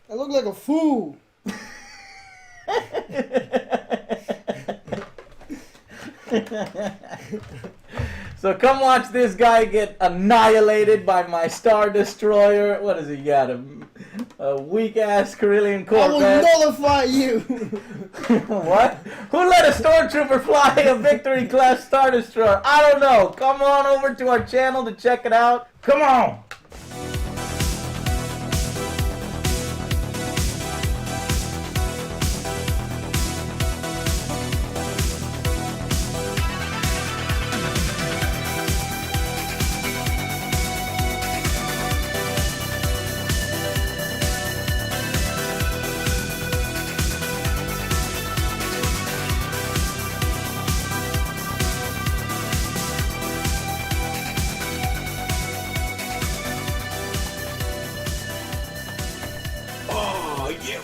I look like a fool. So come watch this guy get annihilated by my Star Destroyer. What has he got? A weak-ass Carillion Corvette. I will nullify you. What? Who let a stormtrooper fly a Victory class Star Destroyer? I don't know. Come on over to our channel to check it out. Come on.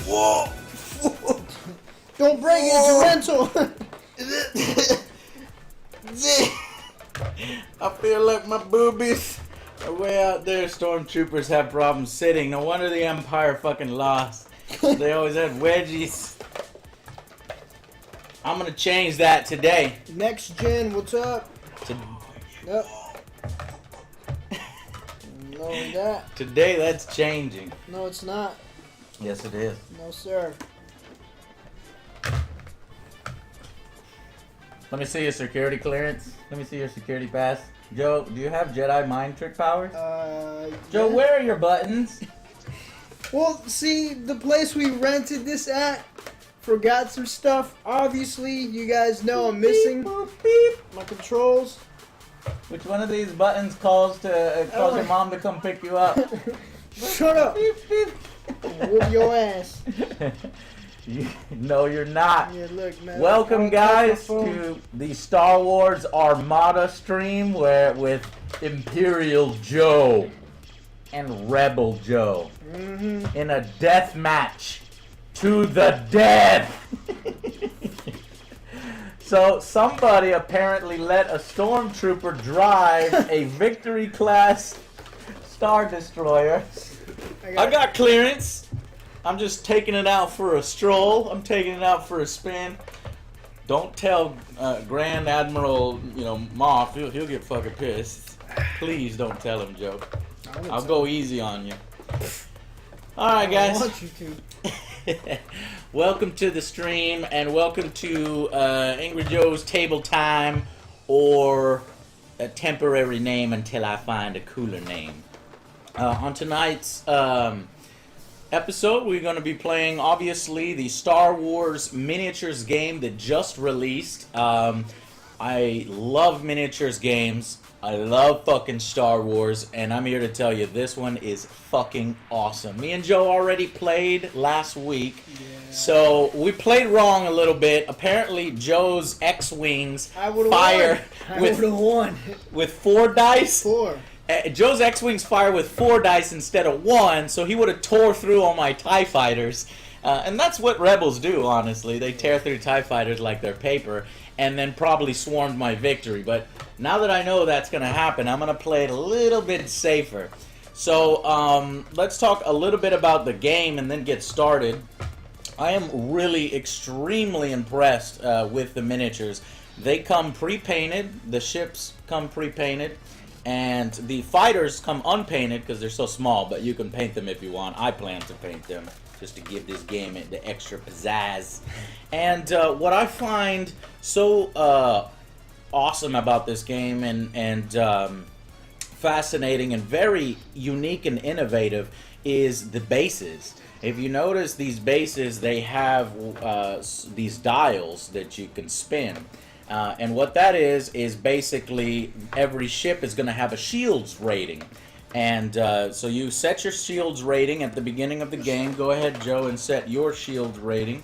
Whoa! Don't break it, it's a rental. I feel like my boobies are way out there. Stormtroopers have problems sitting. No wonder the Empire fucking lost. They always had wedgies. I'm gonna change that today. Next gen, what's up? Yep. No, that. Today, that's changing. No, it's not. Yes, it is. No, sir. Let me see your security clearance. Let me see your security pass. Joe, do you have Jedi mind trick powers? Joe, yeah. where are your buttons? Well, see, the place we rented this at forgot some stuff. Obviously, you guys know I'm missing my controls. Which one of these buttons calls to calls your mom to come pick you up? Shut up. Whoop your ass. No, you're not. Yeah, look, man. Welcome, guys, to the Star Wars Armada stream with Imperial Joe and Rebel Joe in a death match to the death. So somebody apparently let a stormtrooper drive a Victory class Star Destroyer. I got clearance. I'm just taking it out for a stroll. I'm taking it out for a spin. Don't tell Grand Admiral, Moff. He'll get fucking pissed. Please don't tell him, Joe. I'll go easy on you. All right, guys. I want you to. Welcome to the stream, and welcome to AngryJoe's TableTime, or a temporary name until I find a cooler name. On tonight's episode, we're going to be playing, obviously, the Star Wars miniatures game that just released. I love miniatures games. I love fucking Star Wars, and I'm here to tell you this one is fucking awesome. Me and Joe already played last week, so we played wrong a little bit. Apparently, Joe's X-Wings fire with 4 dice. 4. Joe's X-Wings fire with 4 dice instead of 1, so he would have tore through all my TIE fighters. And that's what Rebels do, honestly. They tear through TIE fighters like they're paper, and then probably swarmed my Victory. But now that I know that's going to happen, I'm going to play it a little bit safer. So let's talk a little bit about the game and then get started. I am really extremely impressed with the miniatures. They come pre-painted. The ships come pre-painted. And the fighters come unpainted because they're so small, but you can paint them if you want. I plan to paint them just to give this game the extra pizzazz. And what I find so awesome about this game and fascinating and very unique and innovative is the bases. If you notice, these bases, they have these dials that you can spin. And what that is basically every ship is going to have a shields rating. And so you set your shields rating at the beginning of the game. Go ahead, Joe, and set your shields rating.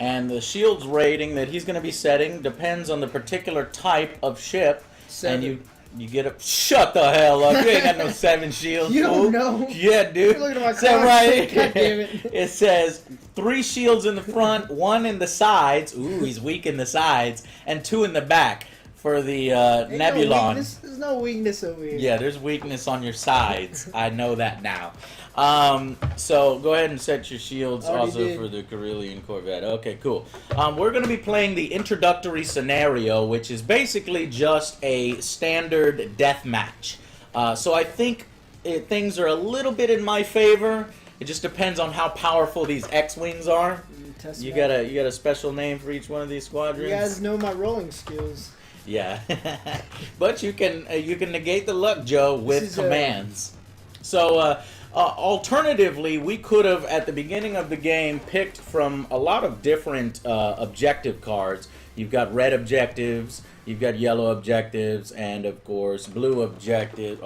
And the shields rating that he's going to be setting depends on the particular type of ship. 7. And you get a... Shut the hell up. You ain't got no 7 shields. You don't know. Yeah, dude. You're looking at my Set card. right God damn it. It says 3 shields in the front, 1 in the sides. Ooh, he's weak in the sides. And 2 in the back. for the Ain't Nebulon. There's no weakness over here. Yeah, there's weakness on your sides. I know that now. So go ahead and set your shields also for the Carillion Corvette. Okay, cool. We're going to be playing the introductory scenario, which is basically just a standard death match. So I think things are a little bit in my favor. It just depends on how powerful these X-Wings are. You got a special name for each one of these squadrons? You guys know my rolling skills. Yeah. But you can negate the luck, Joe, with commands. So alternatively, we could have at the beginning of the game picked from a lot of different objective cards. You've got red objectives, you've got yellow objectives, and of course blue objectives.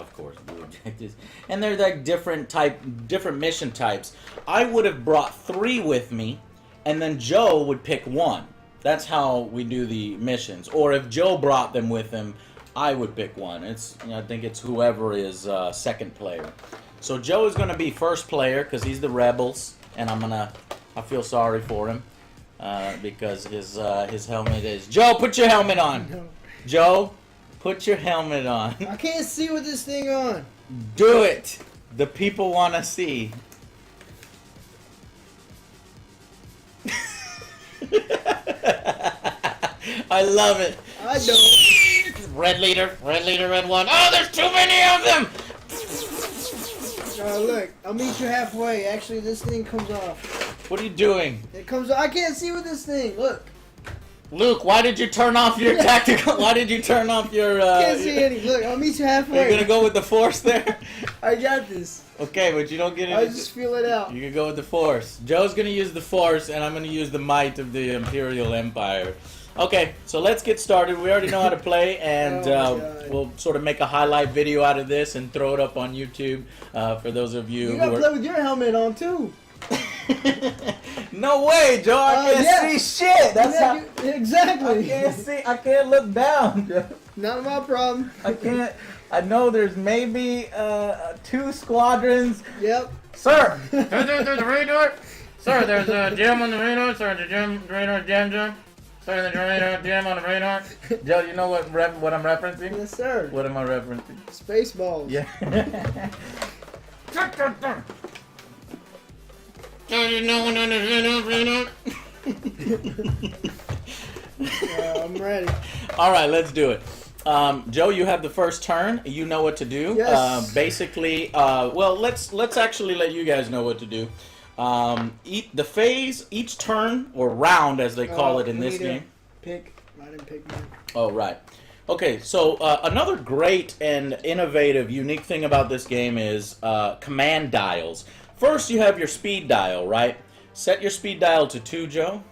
And they're like different mission types. I would have brought 3 with me, and then Joe would pick 1. That's how we do the missions. Or if Joe brought them with him, I would pick 1. I think it's whoever is second player. So Joe is going to be first player because he's the Rebels, and I feel sorry for him because his helmet is. Joe, put your helmet on. No. Joe, put your helmet on. I can't see with this thing on. Do it. The people want to see. I love it. I don't. Red leader, red 1. Oh, there's too many of them! Look, I'll meet you halfway. Actually, this thing comes off. What are you doing? It comes off. I can't see with this thing. Look. Luke, why did you turn off your tactical? Why did you turn off your... Can't see any. Look, I'll meet you halfway. Are you going to go with the Force there? I got this. Okay, but you don't get it. I just feel it out. You can go with the Force. Joe's going to use the Force, and I'm going to use the might of the Imperial Empire. Okay, so let's get started. We already know how to play, and we'll sort of make a highlight video out of this and throw it up on YouTube for those of you You gotta play with your helmet on, too. No way, Joe. I can't see shit. That's how... Exactly. I can't see. I can't look down, Joe. Not my problem. I can't. I know there's maybe 2 squadrons. Yep. Sir! There's the radar. Sir, there's a jam on the radar. Sir, the radar jam. Sir, there's a radar jam on the radar. Joe, you know what I'm referencing? Yes, sir. What am I referencing? Spaceballs. Yeah. I'm ready. All right, let's do it. Joe, you have the first turn. You know what to do. Yes. Basically, well, let's actually let you guys know what to do. Each turn or round, as they call it in this game. I didn't pick mine. Oh, right. Okay, so another great and innovative, unique thing about this game is command dials. First, you have your speed dial, right? Set your speed dial to 2, Joe.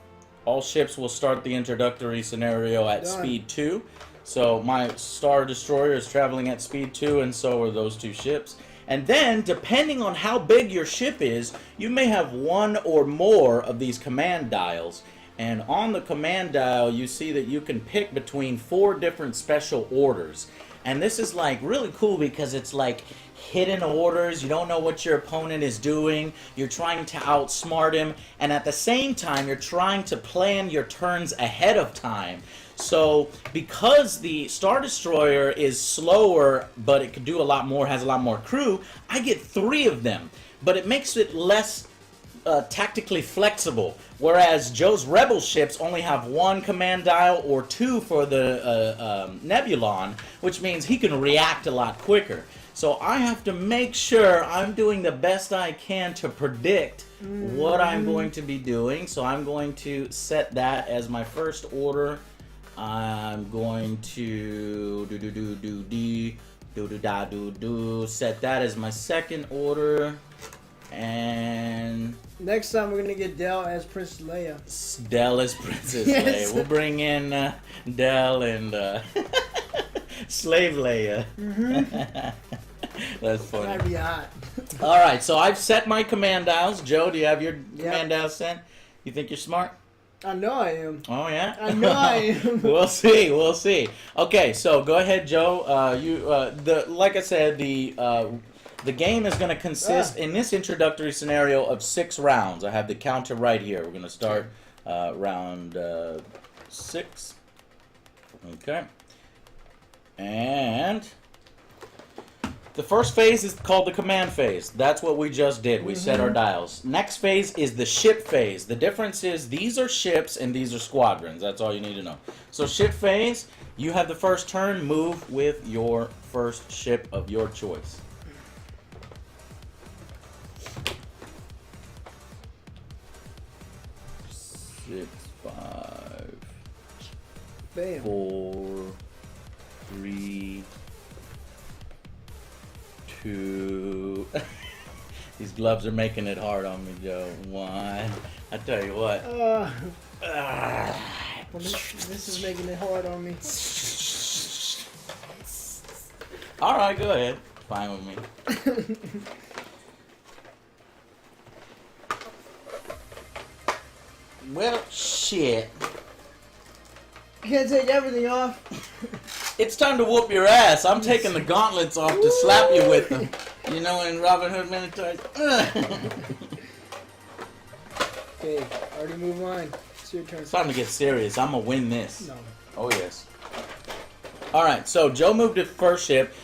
All ships will start the introductory scenario at speed 2. So my Star Destroyer is traveling at speed 2, and so are those 2 ships. And then, depending on how big your ship is, you may have 1 or more of these command dials. And on the command dial, you see that you can pick between 4 different special orders. And this is like really cool because it's like hidden orders. You don't know what your opponent is doing. You're trying to outsmart him. And at the same time, you're trying to plan your turns ahead of time. So because the Star Destroyer is slower, but it can do a lot more, has a lot more crew, I get 3 of them. But it makes it less tactically flexible. Whereas Joe's Rebel ships only have 1 command dial or 2 for the Nebulon, which means he can react a lot quicker. So I have to make sure I'm doing the best I can to predict what I'm going to be doing. So I'm going to set that as my first order. I'm going to set that as my second order. And next time we're gonna get Dell as Princess Leia. Dell as Princess Leia. We'll bring in Dell and Slave Leia. That's funny. That'd be hot. All right, so I've set my command dials. Joe, do you have your command dials set? You think you're smart? I know I am. Oh yeah. I know I am. We'll see. We'll see. Okay, so go ahead, Joe. Like I said, the game is going to consist in this introductory scenario of 6 rounds. I have the counter right here. We're going to start round 6. Okay. And the first phase is called the command phase. That's what we just did. We set our dials. Next phase is the ship phase. The difference is these are ships and these are squadrons. That's all you need to know. So ship phase, you have the first turn. Move with your first ship of your choice. Six, 5, Bam. 4, 3, 2. These gloves are making it hard on me, Joe. 1. I tell you what. Well, this is making it hard on me. All right, go ahead. Fine with me. Well, shit. You can't take everything off. It's time to whoop your ass. I'm taking the gauntlets off to slap you with them. You know, in Robin Hood Minotaurs. Okay, already moved mine. It's your turn. It's time to get serious. I'm going to win this. No. Oh, yes. All right, so Joe moved to first ship.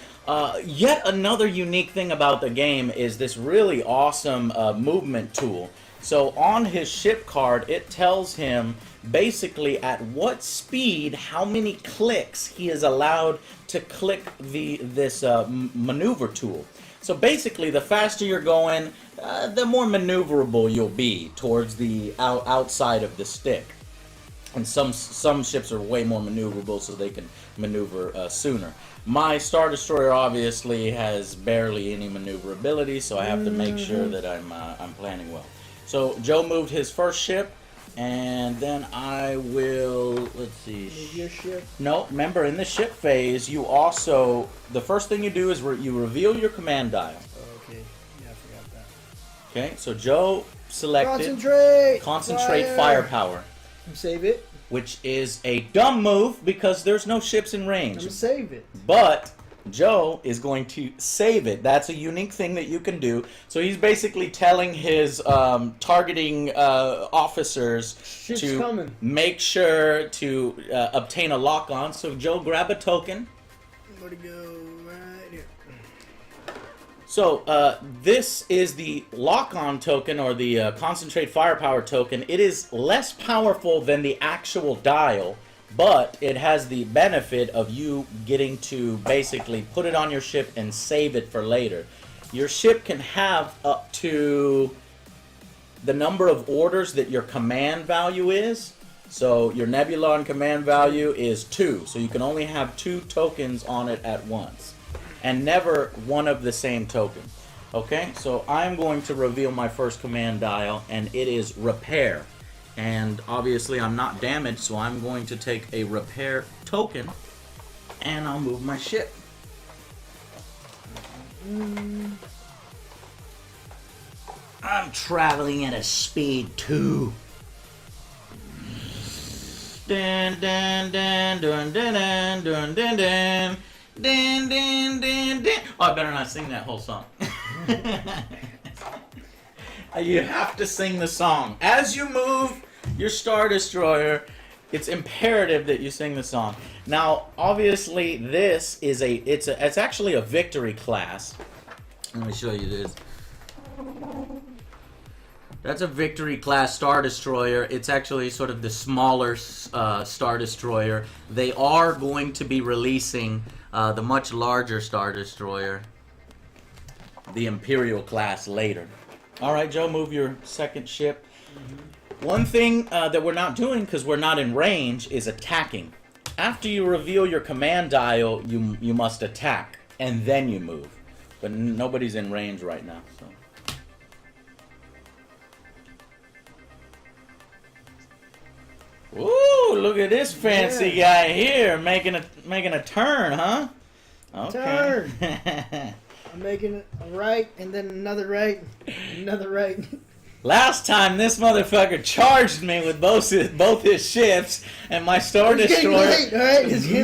Yet another unique thing about the game is this really awesome movement tool. So on his ship card, it tells him basically at what speed, how many clicks he is allowed to click this maneuver tool. So basically, the faster you're going, the more maneuverable you'll be towards the outside of the stick. And some ships are way more maneuverable, so they can maneuver sooner. My Star Destroyer obviously has barely any maneuverability, so I have to make sure that I'm planning well. So Joe moved his first ship, and then I will, let's see. Move your ship. No, remember in the ship phase, you also, the first thing you do is you reveal your command dial. Oh, okay, yeah, I forgot that. Okay, so Joe selected Concentrate Firepower, Save it. which is a dumb move because there's no ships in I'm range. gonna save it. But Joe is going to save it. That's a unique thing that you can do. So he's basically telling his targeting officers Ship's to coming. make sure to obtain a lock-on. So Joe, grab a token. Where'd it go? Right here. So this is the lock-on token, or the Concentrate Firepower token. It is less powerful than the actual dial, but it has the benefit of you getting to basically put it on your ship and save it for later. Your ship can have up to the number of orders that your command value is. So your Nebulon command value is 2. So you can only have 2 tokens on it at once. And never one of the same token. Okay, so I'm going to reveal my first command dial, and it is Repair. And obviously I'm not damaged, so I'm going to take a repair token, and I'll move my ship. I'm traveling at a speed 2. Dun dun dun dun dun dun dun dun dun dun dun dun dun. Oh, I better not sing that whole song. You have to sing the song. As you move your Star Destroyer, it's imperative that you sing the song. Now, obviously, this is it's actually a victory class. Let me show you this. That's a victory class Star Destroyer. It's actually sort of the smaller Star Destroyer. They are going to be releasing the much larger Star Destroyer, the Imperial class, later. All right, Joe, move your second ship. One thing that we're not doing, because we're not in range, is attacking. After you reveal your command dial, you must attack, and then you move. But nobody's in range right now, so. Ooh, look at this fancy guy here making a turn, huh? Okay. Turn. I'm making a right, and then another right, another right. Last time this motherfucker charged me with both his ships, and my Star Destroyer,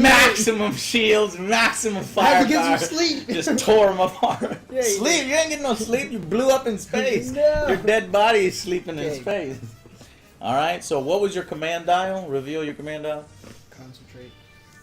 maximum shields, maximum firepower, get some sleep. just tore him apart. Yeah, sleep? You ain't getting no sleep. You blew up in space. No. Your dead body is sleeping in space. All right. So what was your command dial? Reveal your command dial.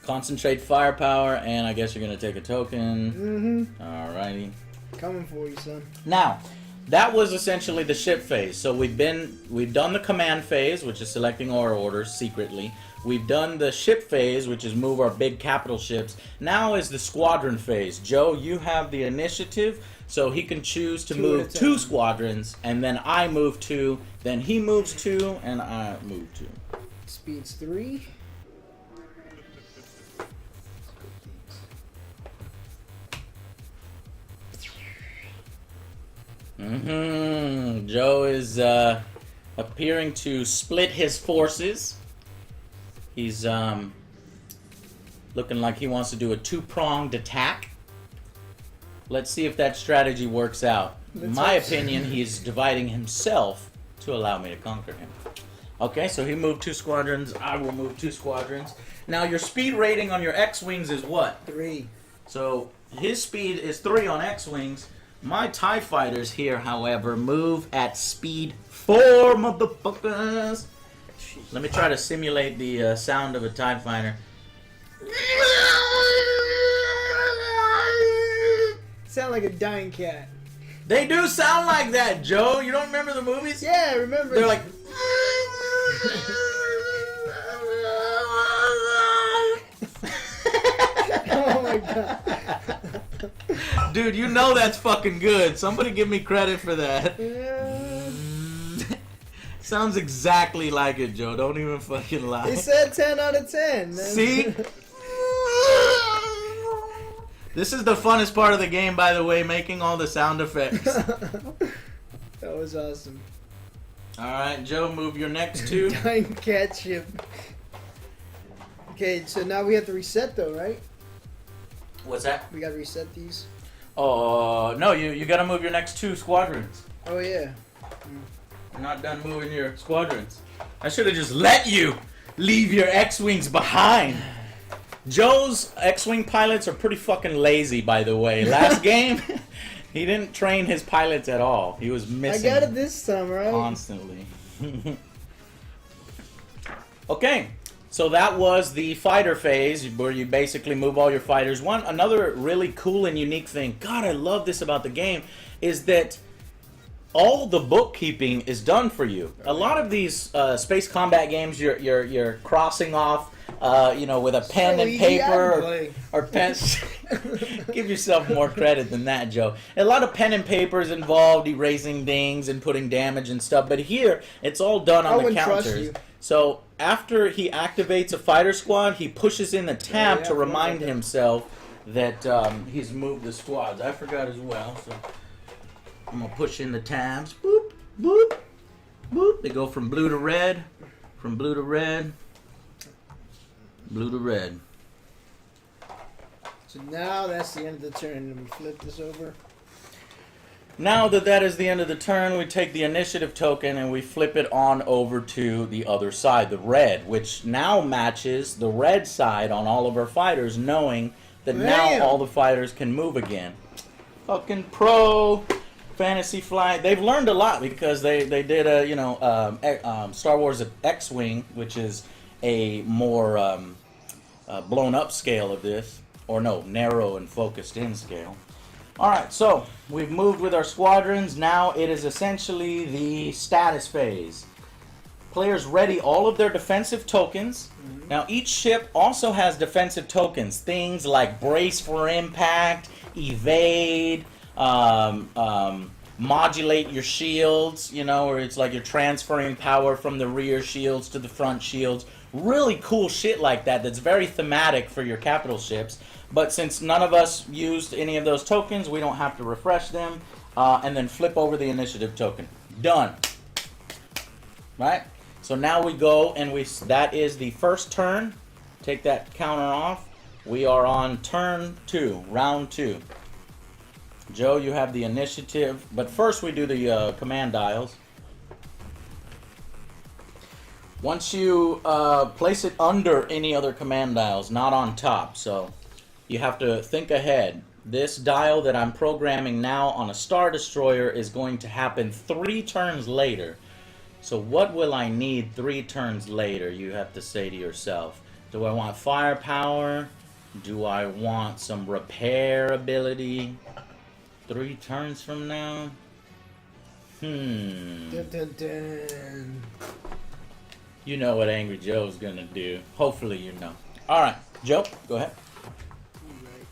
Concentrate firepower, and I guess you're gonna take a token. Mm-hmm. Alrighty. Coming for you, son. Now, that was essentially the ship phase. So we've done the command phase, which is selecting our orders secretly. We've done the ship phase, which is move our big capital ships. Now is the squadron phase. Joe, you have the initiative, so he can choose to move 2 squadrons, and then I move 2, then he moves 2, and I move 2. Speed's 3. Joe is appearing to split his forces. He's looking like he wants to do a 2-pronged attack. Let's see if that strategy works out. In my opinion, he's dividing himself to allow me to conquer him. Okay, so he moved 2 squadrons. I will move 2 squadrons. Now, your speed rating on your X-Wings is what? 3. So, his speed is 3 on X-Wings. My TIE fighters here, however, move at speed 4, motherfuckers. Let me try to simulate the sound of a TIE fighter. Sound like a dying cat. They do sound like that, Joe. You don't remember the movies? Yeah, I remember. They're like... Oh my god. Dude, you know that's fucking good. Somebody give me credit for that. Yeah. Sounds exactly like it, Joe. Don't even fucking lie. He said 10 out of 10, man. See? This is the funnest part of the game, by the way, making all the sound effects. That was awesome. Alright, Joe, move your next 2. Dying cat ship. Okay, so now we have to reset though, right? What's that? We gotta reset these. Oh, no, you gotta move your next 2 squadrons. Oh yeah. You're not done moving your squadrons. I should have just let you leave your X-Wings behind. Joe's X-Wing pilots are pretty fucking lazy, by the way. Last game, he didn't train his pilots at all. He was missing. I got it this time, right? Constantly. Okay, so that was the fighter phase, where you basically move all your fighters. Another really cool and unique thing, God, I love this about the game, is that all the bookkeeping is done for you. A lot of these space combat games, you're crossing off, with a pen and paper or pen. Give yourself more credit than that, Joe. A lot of pen and paper is involved, erasing things and putting damage and stuff. But here, it's all done on the counters. So after he activates a fighter squad, he pushes in the tab to remind himself that he's moved the squads. I forgot as well, so I'm gonna push in the tabs. Boop, boop, boop. They go from blue to red, from blue to red, blue to red. So now that's the end of the turn, and we flip this over. Now that is the end of the turn, we take the initiative token and we flip it on over to the other side, the red, which now matches the red side on all of our fighters, knowing that now all the fighters can move again. Fucking pro Fantasy Flight. They've learned a lot because they did a Star Wars X-Wing, which is a more blown up scale of this, or no, narrow and focused in scale. Alright, so we've moved with our squadrons. Now it is essentially the status phase. Players ready all of their defensive tokens. Now each ship also has defensive tokens. Things like brace for impact, evade, modulate your shields, where it's like you're transferring power from the rear shields to the front shields. Really cool shit like that that's very thematic for your capital ships. But since none of us used any of those tokens, we don't have to refresh them. And then flip over the initiative token. Done. Right? So now we go and that is the first turn. Take that counter off. We are on turn 2, round 2. Joe, you have the initiative. But first we do the command dials. Once you place it under any other command dials, not on top. So you have to think ahead. This dial that I'm programming now on a Star Destroyer is going to happen 3 turns later. So what will I need 3 turns later? You have to say to yourself. Do I want firepower? Do I want some repair ability? 3 turns from now? Dun, dun, dun. You know what Angry Joe's gonna do. Hopefully you know. Alright, Joe, go ahead. Right.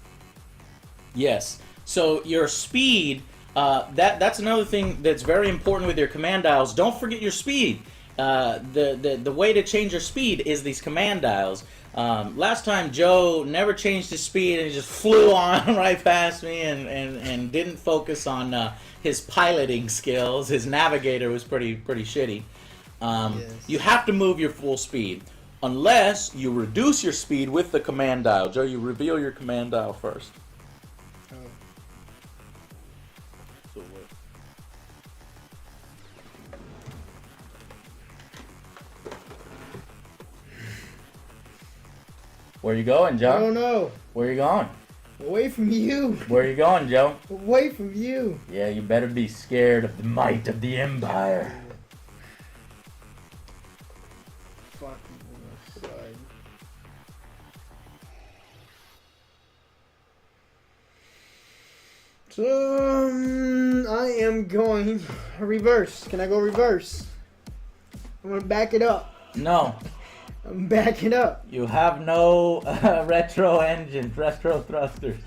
Yes. So your speed, that's another thing that's very important with your command dials. Don't forget your speed. The way to change your speed is these command dials. Last time Joe never changed his speed and he just flew on right past me and didn't focus on his piloting skills. His navigator was pretty shitty. Yes. You have to move your full speed unless you reduce your speed with the command dial. Joe, you reveal your command dial first. Where you going, Joe? I don't know. Where you going? Away from you. Where you going, Joe? Away from you. Yeah, you better be scared of the might of the Empire. Fucking side. So I am going reverse. Can I go reverse? I'm gonna back it up. No, I'm backing up. you have no retro engines, retro thrusters.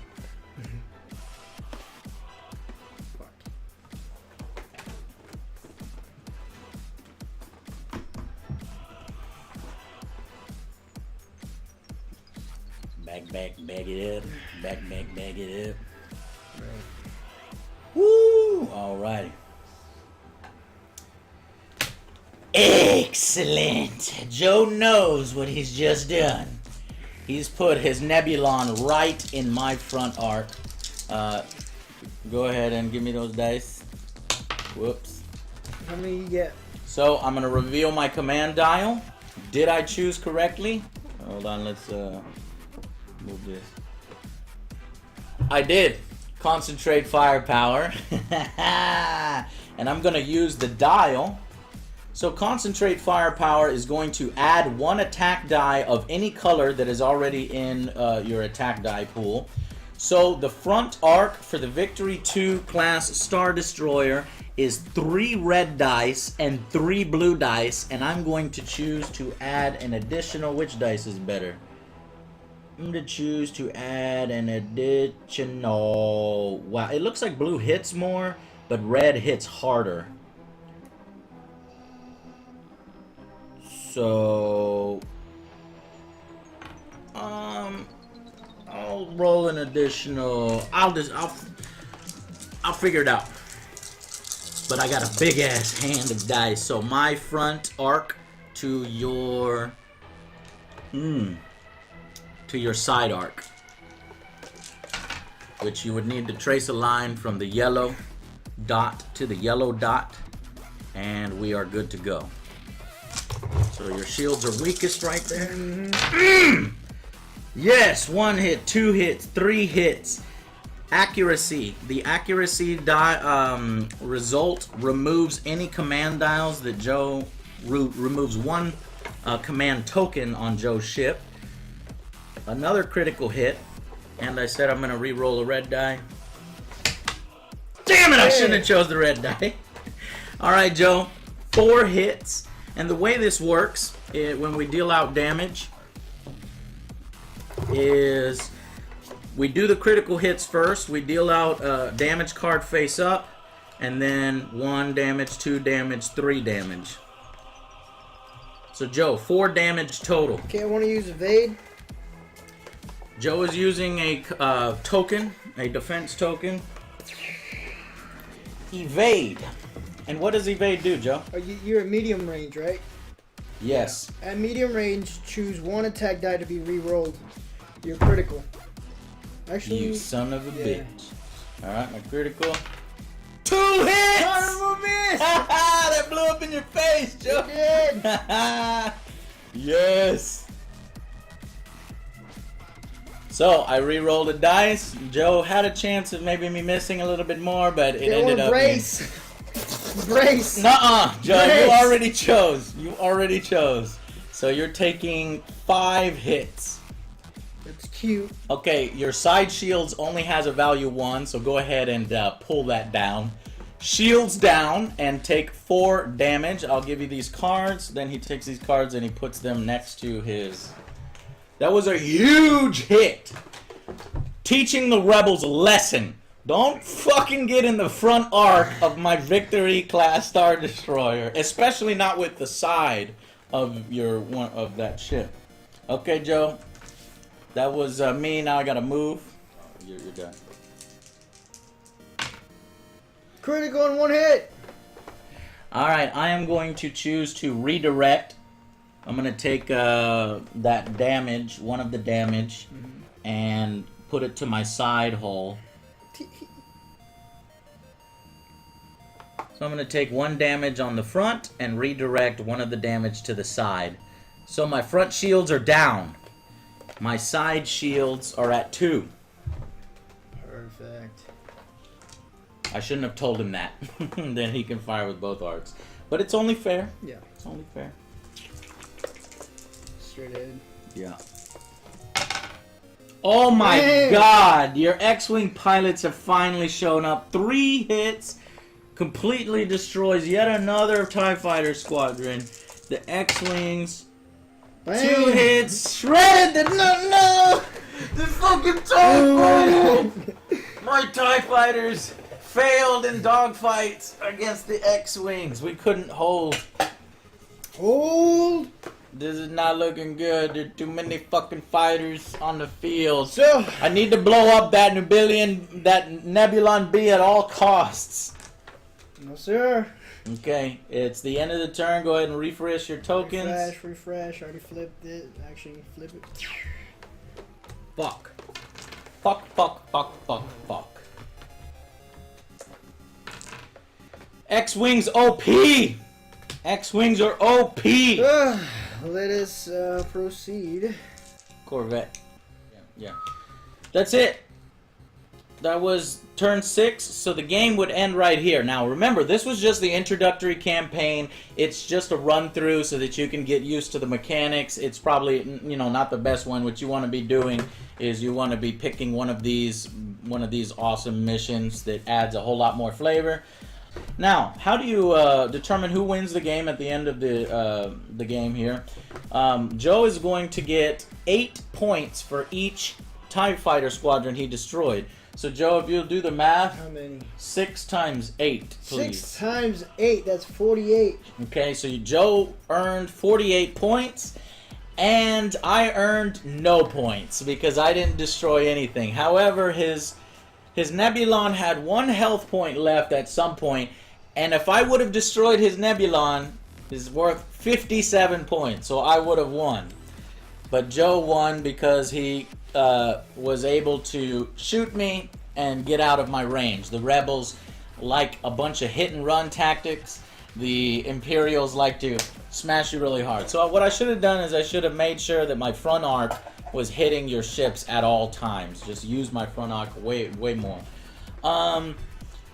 Back it up. Back it up. Woo! Alrighty. Excellent! Joe knows what he's just done. He's put his Nebulon right in my front arc. Go ahead and give me those dice. Whoops. How many you get? So I'm gonna reveal my command dial. Did I choose correctly? Hold on, let's move this. I did. Concentrate firepower. And I'm gonna use the dial. So concentrate firepower is going to add 1 attack die of any color that is already in your attack die pool. So the front arc for the Victory 2 class Star Destroyer is 3 red dice and 3 blue dice, and I'm going to choose to add an additional, which dice is better? I'm going to choose to add an additional, wow, it looks like blue hits more, but red hits harder. So, I'll roll an additional. I'll figure it out. But I got a big ass hand of dice. So my front arc to your, to your side arc, which you would need to trace a line from the yellow dot to the yellow dot, and we are good to go. So your shields are weakest right there. Yes, 1 hit, 2 hits, 3 hits. Accuracy. The accuracy result removes any command dials that Joe removes 1 command token on Joe's ship. Another critical hit, and I said I'm gonna re-roll a red die. Damn it! I shouldn't have chose the red die. All right, Joe. 4 hits. And the way this works, when we deal out damage, is we do the critical hits first. We deal out damage card face up, and then 1 damage, 2 damage, 3 damage. So Joe, 4 damage total. Okay, I want to use evade. Joe is using a token, a defense token. Evade. And what does evade do, Joe? You're at medium range, right? Yes. At medium range, choose 1 attack die to be re-rolled. You're critical. Actually, You son of a bitch. Alright, my critical. 2 hits! That blew up in your face, Joe. It did. Yes. So I re-rolled a dice. Joe had a chance of maybe me missing a little bit more, but it ended up. Brace. Brace. Nuh-uh, Joe. Brace. You already chose. You already chose. So you're taking 5 hits. That's cute. Okay, your side shields only has a value 1, so go ahead and pull that down. Shields down and take 4 damage. I'll give you these cards. Then he takes these cards and he puts them next to his... That was a huge hit. Teaching the rebels a lesson. Don't fucking get in the front arc of my Victory class Star Destroyer, especially not with the side of your one of that ship. Okay, Joe. That was me. Now I gotta move. You're done. Critical in 1 hit. Alright, I am going to choose to redirect. I'm going to take that damage, one of the damage, and put it to my side hull. So I'm going to take 1 damage on the front and redirect 1 of the damage to the side. So my front shields are down. My side shields are at 2. Perfect. I shouldn't have told him that. Then he can fire with both arcs. But it's only fair. Yeah. It's only fair. Straight ahead. Yeah. Oh my god! Your X-Wing pilots have finally shown up. 3 hits. Completely destroys yet another TIE Fighter squadron. The X-Wings. 2 hits. Shredded! No! The fucking TIE Fighter! My TIE Fighters failed in dogfights against the X-Wings. We couldn't hold. Hold! This is not looking good. There are too many fucking fighters on the field. So I need to blow up that Nebulon B at all costs. no, sir. Okay, it's the end of the turn. Go ahead and refresh your tokens. Refresh. Already flipped it. Actually, flip it. Fuck. X-Wings OP! X-Wings are OP! Let us proceed. Corvette. Yeah. That's it. That was turn 6, so the game would end right here. Now remember, this was just the introductory campaign. It's just a run through so that you can get used to the mechanics. It's probably, you know, not the best one. What you want to be doing is you want to be picking one of these awesome missions that adds a whole lot more flavor. Now, how do you determine who wins the game at the end of the game here? Joe is going to get 8 points for each TIE Fighter squadron he destroyed. So, Joe, if you'll do the math. How many? 6 times 8, please. 6 times 8, that's 48. Okay, so Joe earned 48 points, and I earned no points because I didn't destroy anything. However, his Nebulon had 1 health point left at some point, and if I would have destroyed his Nebulon, it's worth 57 points, so I would have won. But Joe won because he was able to shoot me and get out of my range. The Rebels like a bunch of hit-and-run tactics. The Imperials like to smash you really hard. So what I should have done is I should have made sure that my front arc was hitting your ships at all times. Just use my front arc way more.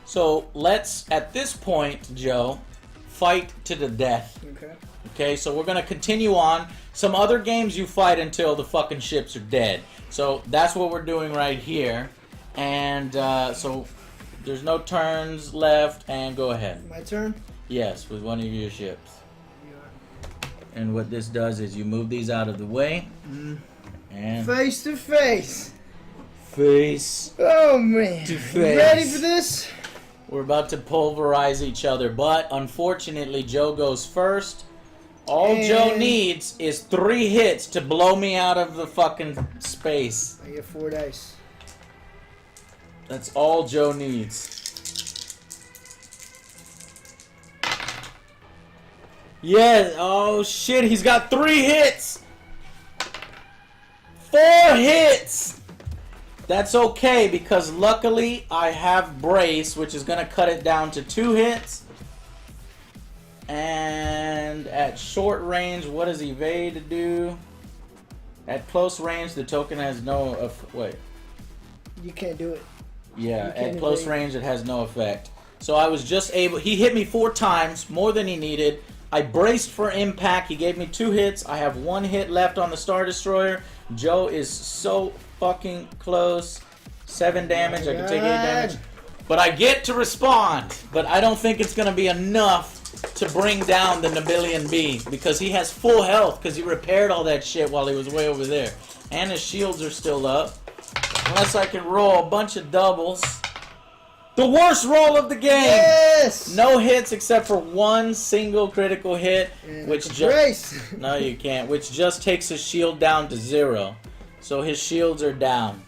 So let's, at this point, Joe, fight to the death. Okay. Okay, so we're going to continue on. Some other games you fight until the fucking ships are dead. So that's what we're doing right here. And so there's no turns left, and go ahead. My turn? Yes, with one of your ships. And what this does is you move these out of the way. And Face to face. face. Oh man. To face. Ready for this? We're about to pulverize each other, but unfortunately Joe goes first. All Joe needs is 3 hits to blow me out of the fucking space. I get 4 dice. That's all Joe needs. Yeah, oh shit, he's got 3 hits! 4 hits! That's okay, because luckily I have Brace, which is going to cut it down to 2 hits. And at short range, what does Evade do? At close range, the token has no... wait. You can't do it. Yeah, at close range, it has no effect. So I was just able... He hit me 4 times, more than he needed. I braced for impact. He gave me 2 hits. I have 1 hit left on the Star Destroyer. Joe is so fucking close. 7 damage. I can take 8 damage. But I get to respond. But I don't think it's going to be enough to bring down the Nibelian Bee. Because he has full health. Because he repaired all that shit while he was way over there. And his shields are still up. Unless I can roll a bunch of doubles. The worst roll of the game! Yes! No hits except for 1 single critical hit. And Which just... No, you can't. Which just takes his shield down to 0. So his shields are down.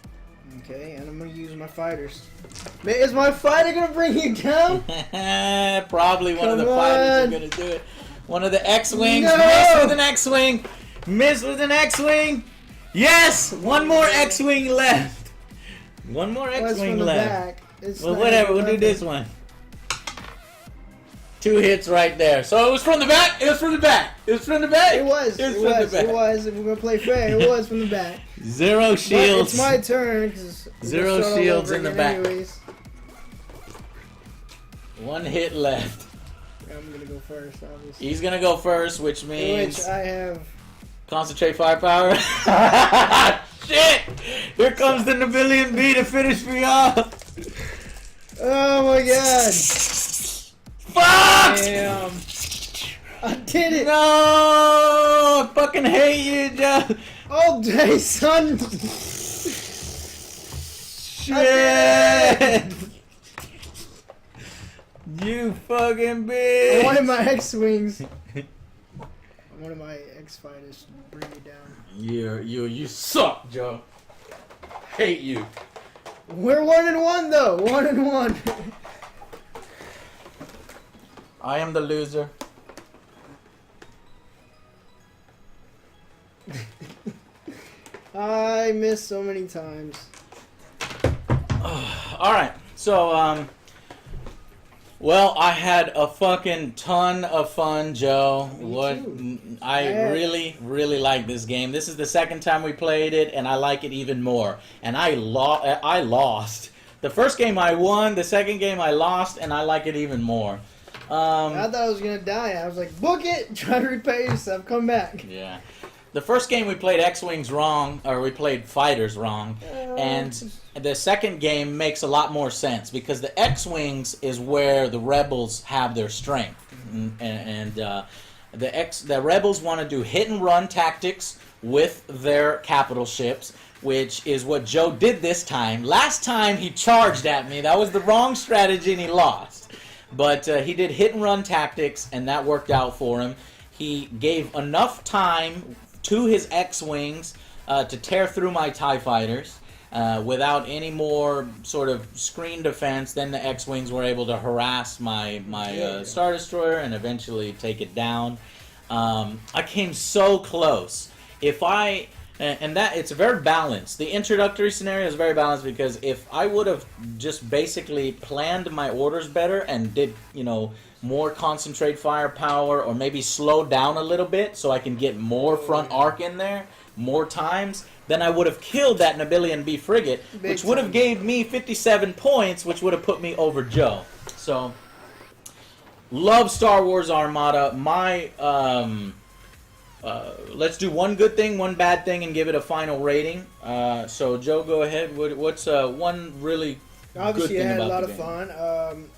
Okay, and I'm gonna use my fighters. Is my fighter gonna bring you down? Probably one of the fighters are gonna do it. One of the X-Wings. No! Miss with an X-Wing. Miss with an X-Wing. Yes! One more X-Wing left. One more X-Wing left. Well, whatever. We'll do this one. 2 hits right there. So it was from the back. It was from the back. It was from the back. It was. It was. If we're gonna play fair, it was from the back. 0 shields. But it's my turn. 0 shields in the back. Anyways. 1 hit left. I'm gonna go first, obviously. He's gonna go first, which means which I have. Concentrate firepower. Shit! Here comes the Nibelian Bee to finish me off. Oh my god! Fuck! Damn! I did it! No! I fucking hate you, Joe. All day, son. Shit! You fucking bitch! I wanted my X-Wings. I wanted my X-Fighters to bring me down. You suck, Joe. Hate you. We're 1-1 though. 1-1. I am the loser. I missed so many times. All right, so well, I had a fucking ton of fun, Joe. I really like this game. This is the second time we played it, and I like it even more. And I lost. The first game I won, the second game I lost, and I like it even more. I thought I was gonna die. I was like, book it, try to repay yourself, come back. Yeah. The first game we played X-Wings wrong, or we played Fighters wrong, and the second game makes a lot more sense because the X-Wings is where the Rebels have their strength, and the Rebels want to do hit-and-run tactics with their capital ships, which is what Joe did this time. Last time he charged at me. That was the wrong strategy, and he lost. But he did hit-and-run tactics, and that worked out for him. He gave enough time to his X-Wings to tear through my TIE fighters without any more sort of screen defense. Then the X-Wings were able to harass my Star Destroyer and eventually take it down. I came so close. And that it's very balanced. The introductory scenario is very balanced because if I would have just basically planned my orders better and did, more concentrate firepower or maybe slow down a little bit so I can get more front arc in there more times, then I would have killed that Nibelian Bee frigate, which would have gave me 57 points, which would have put me over Joe. So, love Star Wars Armada. Let's do one good thing, one bad thing, and give it a final rating. So, Joe, go ahead. What's one really Obviously, good thing I had a about lot the of game? fun.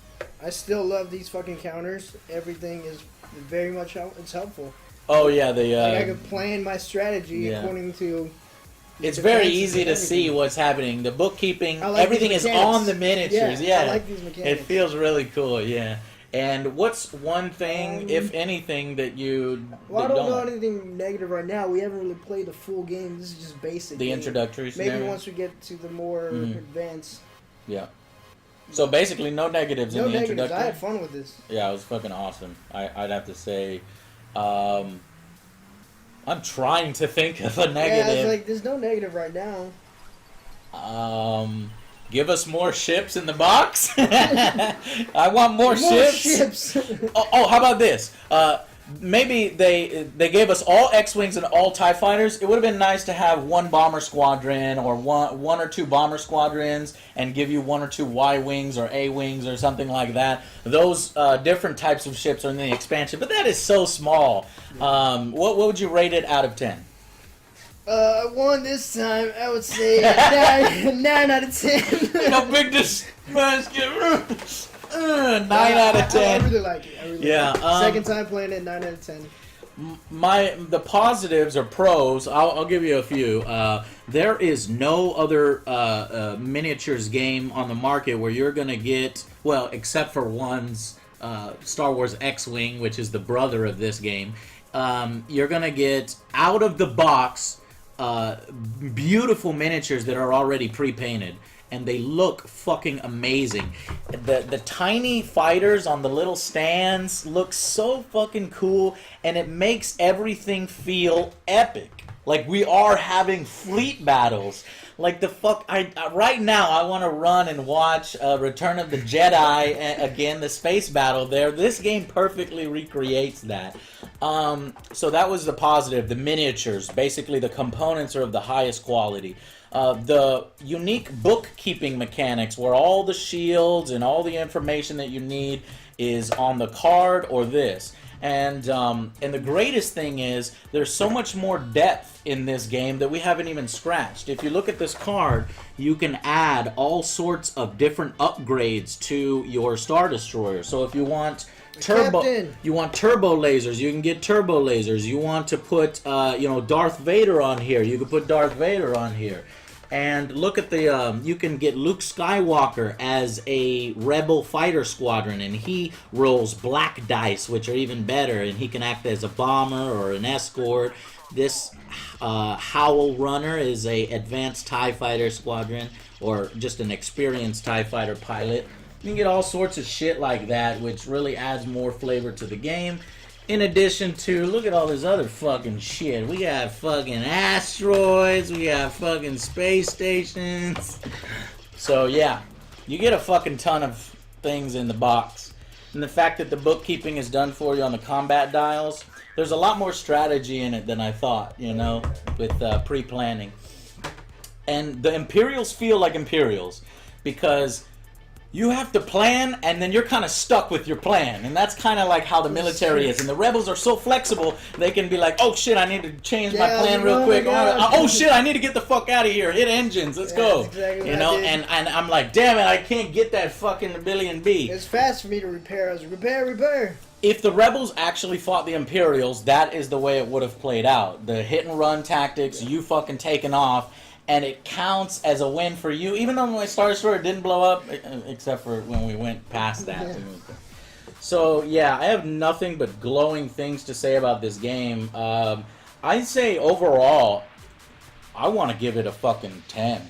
I still love these fucking counters. Everything is very much it's helpful. Oh yeah, I could plan my strategy according to. It's very easy to see what's happening. The bookkeeping, like everything is on the miniatures. Yeah, I like these mechanics. It feels really cool. Yeah. And what's one thing, if anything, that you Well, I don't know anything negative right now. We haven't really played the full game. This is just basic. The introductory scenario? Maybe once we get to the more advanced. Yeah. So basically, no negatives in the introductory. I had fun with this. Yeah, it was fucking awesome. I'd have to say, I'm trying to think of a negative. Yeah, it's like there's no negative right now. Give us more ships in the box. I want more ships. Ships. Oh, how about this? maybe they gave us all X-Wings and all TIE Fighters. It would have been nice to have one bomber squadron or one or two bomber squadrons and give you one or two Y-Wings or A-Wings or something like that. Those different types of ships are in the expansion, but that is so small. What would you rate it out of 10? I won this time. I would say 9 out of 10. Big this man get 9 out of 10. I really like it. Second time playing it, 9 out of 10. The positives or pros, I'll give you a few. There is no other miniatures game on the market where you're gonna get, well, except for one's Star Wars X-Wing, which is the brother of this game. You're gonna get out of the box beautiful miniatures that are already pre-painted, and they look fucking amazing. The tiny fighters on the little stands look so fucking cool, and it makes everything feel epic. Like we are having fleet battles. Like the fuck, right now I want to run and watch Return of the Jedi again, the space battle there. This game perfectly recreates that. So that was the positive. The miniatures, basically the components are of the highest quality. The unique bookkeeping mechanics where all the shields and all the information that you need is on the card or this. And the greatest thing is there's so much more depth in this game that we haven't even scratched. If you look at this card, you can add all sorts of different upgrades to your Star Destroyer. So if you want turbo lasers, you can get turbo lasers. You want to put Darth Vader on here, you can put Darth Vader on here. And look at the, you can get Luke Skywalker as a rebel fighter squadron, and he rolls black dice, which are even better, and he can act as a bomber or an escort. This Howl Runner is a advanced TIE fighter squadron, or just an experienced TIE fighter pilot. You can get all sorts of shit like that, which really adds more flavor to the game. In addition to, look at all this other fucking shit. We got fucking asteroids, we got fucking space stations. So yeah, you get a fucking ton of things in the box. And the fact that the bookkeeping is done for you on the combat dials, there's a lot more strategy in it than I thought, with pre-planning. And the Imperials feel like Imperials, because you have to plan, and then you're kind of stuck with your plan. And that's kind of like how the military is. And the rebels are so flexible, they can be like, oh shit, I need to change my plan real quick. Oh shit, I need to get the fuck out of here. Hit engines, let's go. Exactly and I'm like, damn it, I can't get that fucking billion B. It's fast for me to repair. I was repair. If the rebels actually fought the Imperials, that is the way it would have played out. The hit and run tactics, you fucking taking off, and it counts as a win for you, even though my Star Destroyer didn't blow up, except for when we went past that. Yeah. So, yeah, I have nothing but glowing things to say about this game. I'd say, overall, I want to give it a fucking 10.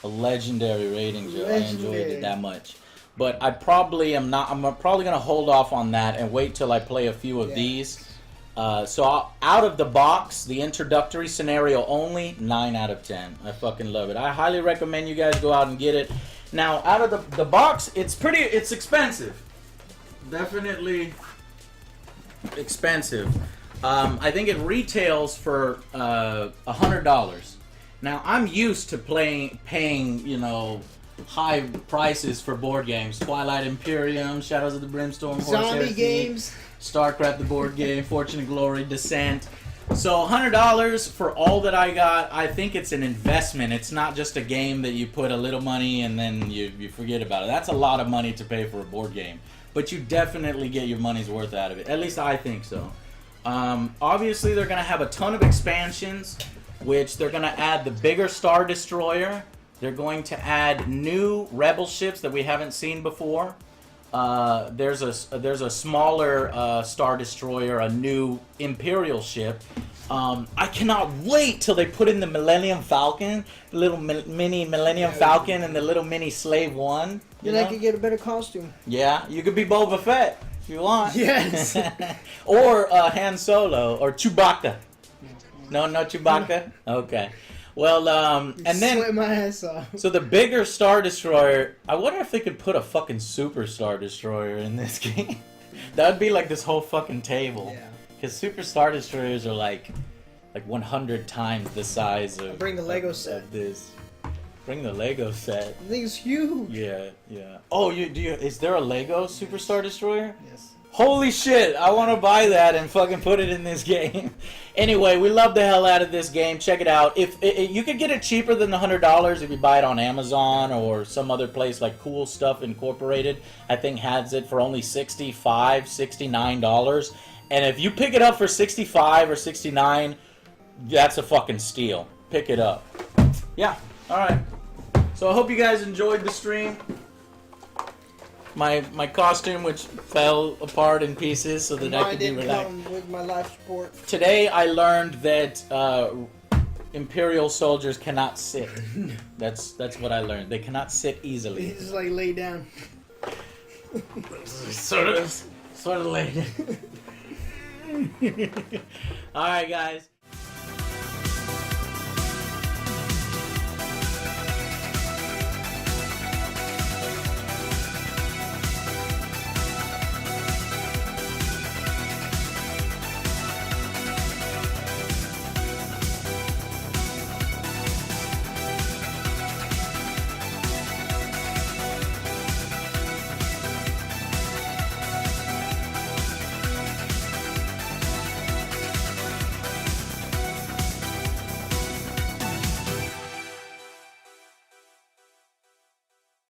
A legendary rating, Joe. I enjoyed it that much. But I probably am not. I'm probably going to hold off on that and wait till I play a few of these. So out of the box, the introductory scenario only, 9 out of 10. I fucking love it. I highly recommend you guys go out and get it. Now, out of the box, it's expensive. Definitely expensive. I think it retails for $100. Now, I'm used to paying, high prices for board games. Twilight Imperium, Shadows of the Brimstone, Zombie games. StarCraft the board game, Fortune and Glory, Descent. So $100 for all that I got. I think it's an investment. It's not just a game that you put a little money and then you forget about it. That's a lot of money to pay for a board game. But you definitely get your money's worth out of it. At least I think so. Obviously, they're going to have a ton of expansions, which they're going to add the bigger Star Destroyer. They're going to add new Rebel ships that we haven't seen before. There's a smaller Star Destroyer, a new Imperial ship. I cannot wait till they put in the Millennium Falcon, the little mini Millennium Falcon, and the little mini Slave One. Then I could get a better costume. Yeah, you could be Boba Fett if you want. Yes. Or Han Solo or Chewbacca. No Chewbacca. Okay. Well, and then sweat my ass off. So the bigger Star Destroyer, I wonder if they could put a fucking Super Star Destroyer in this game. That would be like this whole fucking table. Yeah. Because Super Star Destroyers are like 100 times the size of. Bring the Lego set. Of this. Bring the Lego set. The thing's huge. Yeah, yeah. Oh, is there a Lego Super Star Destroyer? Yes. Holy shit, I want to buy that and fucking put it in this game. Anyway, we love the hell out of this game. Check it out. If you could get it cheaper than the $100 if you buy it on Amazon or some other place like Cool Stuff Incorporated. I think has it for only $65, $69. And if you pick it up for $65 or $69, that's a fucking steal. Pick it up. Yeah, alright. So I hope you guys enjoyed the stream. My costume, which fell apart in pieces so that I could be relaxed. Come with my life support. Today I learned that Imperial soldiers cannot sit. That's what I learned. They cannot sit easily. He just like lay down. sort of lay down. All right, guys.